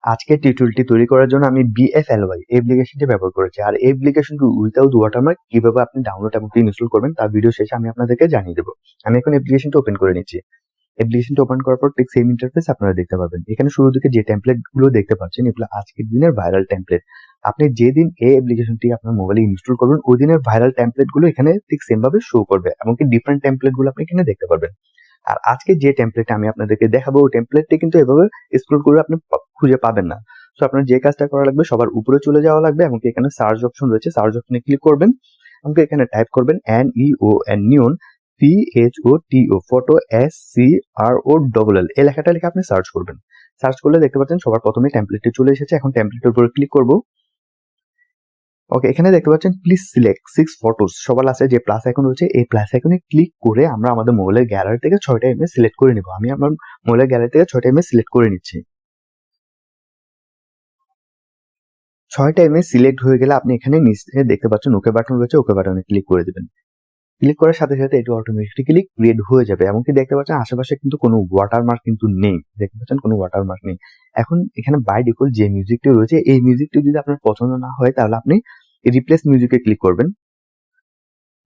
আজকে টিউটোরিয়ালটি তৈরি করার জন্য আমি vfly অ্যাপ্লিকেশনটি ব্যবহার করেছি। আর এই অ্যাপ্লিকেশনটি উইথাউট ওয়াটারমার্ক কিভাবে আপনি ডাউনলোড এবং ইনস্টল করবেন তার ভিডিও শেষে আমি আপনাদেরকে জানিয়ে দেবো। আমি এখন অ্যাপ্লিকেশনটি ওপেন করে নিচ্ছি। অ্যাপ্লিকেশনটি ওপেন করার পর ঠিক সেম ইন্টারফেস আপনারা দেখতে পাবেন। এখানে শুরু থেকে যে টেমপ্লেট গুলো দেখতে পাচ্ছেন এগুলো আজকের দিনের ভাইরাল টেমপ্লেট। আপনি যেদিন এই অ্যাপ্লিকেশনটি আপনার মোবাইলে ইনস্টল করবেন ওই দিনের ভাইরাল টেমপ্লেট গুলো এখানে ঠিক সেম ভাবে শো করবে, এমনকি ডিফারেন্ট টেমপ্লেট গুলো আপনি এখানে দেখতে পারবেন। আর আজকে যে টেমপ্লেটটা আমি আপনাদেরকে দেখাবো ওই টেমপ্লেটটি কিন্তু এভাবে স্ক্রল করে আপনি খুঁজে পাবেন না। তো আপনার যে কাজটা করা লাগবে সবার উপরে চলে যাওয়া লাগবে, এমনকি এখানে সার্চ অপশন রয়েছে, সার্চ অপশনে ক্লিক করবেন, এমনকি এখানে টাইপ করবেন NEON PHOTO ফটো SCROLL এই লেখাটা লিখে আপনি সার্চ করবেন। সার্চ করলে দেখতে পাচ্ছেন সবার প্রথমে টেমপ্লেটটি চলে এসেছে। এখন টেমপ্লেটের উপরে ক্লিক করব। ওকে, এখানে দেখতে পাচ্ছেন প্লিজ সিলেক্ট 6 ফটোস সবার আছে যে প্লাস আইকন রয়েছে, এই প্লাস আইকনে ক্লিক করে আমরা আমাদের মোবাইলের গ্যালারি থেকে 6টা ইমেজ সিলেক্ট করে নিব। আমি আমার মোবাইলের গ্যালারি থেকে 6টা ইমেজ সিলেক্ট করে নিচ্ছি। 6টা ইমেজ সিলেক্ট হয়ে গেলে আপনি এখানে নিচে দেখতে পাচ্ছেন ওকে বাটন রয়েছে, ওকে বাটনে ক্লিক করে দিবেন। ক্লিক করার সাথে সাথে এটি অটোমেটিক্যালি ক্রিয়েট হয়ে যাবে। এমনকি দেখতে পাচ্ছেন আশেপাশে কিন্তু কোনো ওয়াটারমার্ক কিন্তু নেই, দেখতে পাচ্ছেন কোনো ওয়াটারমার্ক নেই। এখন এখানে বাই ডিফল্ট যে মিউজিকটি রয়েছে এই মিউজিকটি যদি আপনার পছন্দ না হয় তাহলে আপনি রিপ্লেস মিউজিকে ক্লিক করবেন।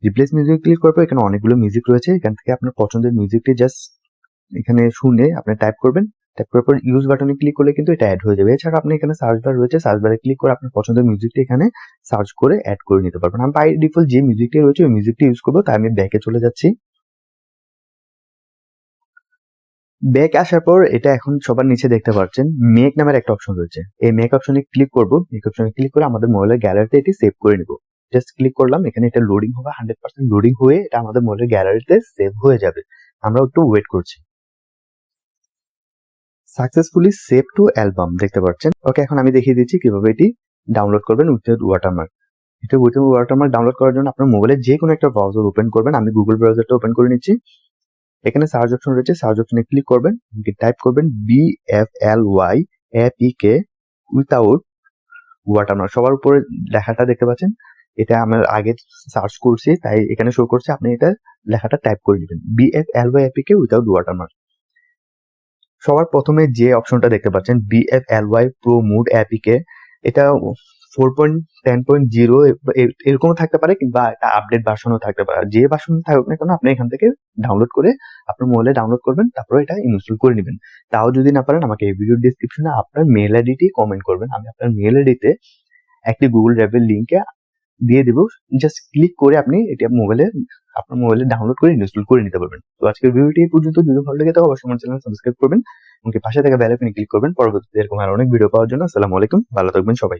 রিপ্লেস মিউজিক ক্লিক করার পর এখানে অনেকগুলো মিউজিক রয়েছে, এখান থেকে আপনার পছন্দের মিউজিকটি জাস্ট এখানে শুনে আপনি টাইপ করবেন। টাইপ করার পর ইউজ বাটনে ক্লিক করলে কিন্তু এটা অ্যাড হয়ে যাবে। এছাড়া আপনি এখানে সার্চ বার রয়েছে, সার্চ বারে ক্লিক করে আপনার পছন্দের মিউজিকটি এখানে সার্চ করে অ্যাড করে নিতে পারবেন। আমি বাই ডিফল্ট যে মিউজিকটি রয়েছে ওই মিউজিকটি ইউজ করবো, তাই আমি ব্যাকে চলে যাচ্ছি। ব্যাক আসার পর এটা এখন সবার নিচে দেখতে পাচ্ছেন মেক নামের একটা অপশন রয়েছে, এই মেক অপশনে ক্লিক করব। মেক অপশনে ক্লিক করে আমাদের মোবাইলের গ্যালারিতে এটি সেভ করে নিব। জাস্ট ক্লিক করলাম, এখানে এটা লোডিং হবে, 100% লোডিং হয়ে এটা আমাদের মোবাইলের গ্যালারিতে সেভ হয়ে যাবে। আমরা একটু ওয়েট করছি। সাকসেসফুলি সেভ টু অ্যালবাম দেখতে পাচ্ছেন। ওকে, এখন আমি দেখিয়ে দিচ্ছি কিভাবে এটি ডাউনলোড করবেন উইথআউট ওয়াটারমার্ক। এটা উইথআউট ওয়াটারমার্ক ডাউনলোড করার জন্য আপনার মোবাইলে যে কোনো একটা ব্রাউজার ওপেন করবেন। আমি গুগল ব্রাউজারটা ওপেন করে নিচ্ছি। এখানে সার্চ অপশন রয়েছে, সার্চ অপশনে ক্লিক করবেন, টাইপ করবেন vfly APK উইথআউট ওয়াটারমার্ক। সবার উপরে লেখাটা দেখতে পাচ্ছেন, এটা আমার আগে সার্চ করছি তাই এখানে শো করছে। আপনি এটা লেখাটা টাইপ করে দিবেন vfly APK উইথআউট ওয়াটারমার্ক। সবার প্রথমে যে অপশনটা দেখতে পাচ্ছেন vfly প্রো মুড APK, এটা 4.10.0 এরকম থাকতে পারে, কিংবা একটা আপডেট ভার্সনও থাকতে পারে। যে ভার্সন থাকুক না কেন আপনি এখান থেকে ডাউনলোড করে আপনার মোবাইলে ডাউনলোড করবেন, তারপরে এটা ইনস্টল করে নেবেন। তাও যদি না পারেন আমাকে এই ভিডিও ডেসক্রিপশনে আপনার মেল আইডিটি কমেন্ট করবেন, আমি আপনার মেল আইডিতে একটি গুগল ড্রাইভের লিঙ্কে দিয়ে দেব। জাস্ট ক্লিক করে আপনি এটা আপনার মোবাইলে ডাউনলোড করে ইনস্টল করে নিতে পারবেন। তো আজকের ভিডিওটি এই পর্যন্ত। যদি ভালো লেগে থাকে অবশ্যই আমার চ্যানেল সাবস্ক্রাইব করবেন, এবং পাশে থাকা বেল আইকনে ক্লিক করবেন পরবর্তীতে এরকম আরো অনেক ভিডিও পাওয়ার জন্য। আসসালামু আলাইকুম, ভালো থাকবেন সবাই।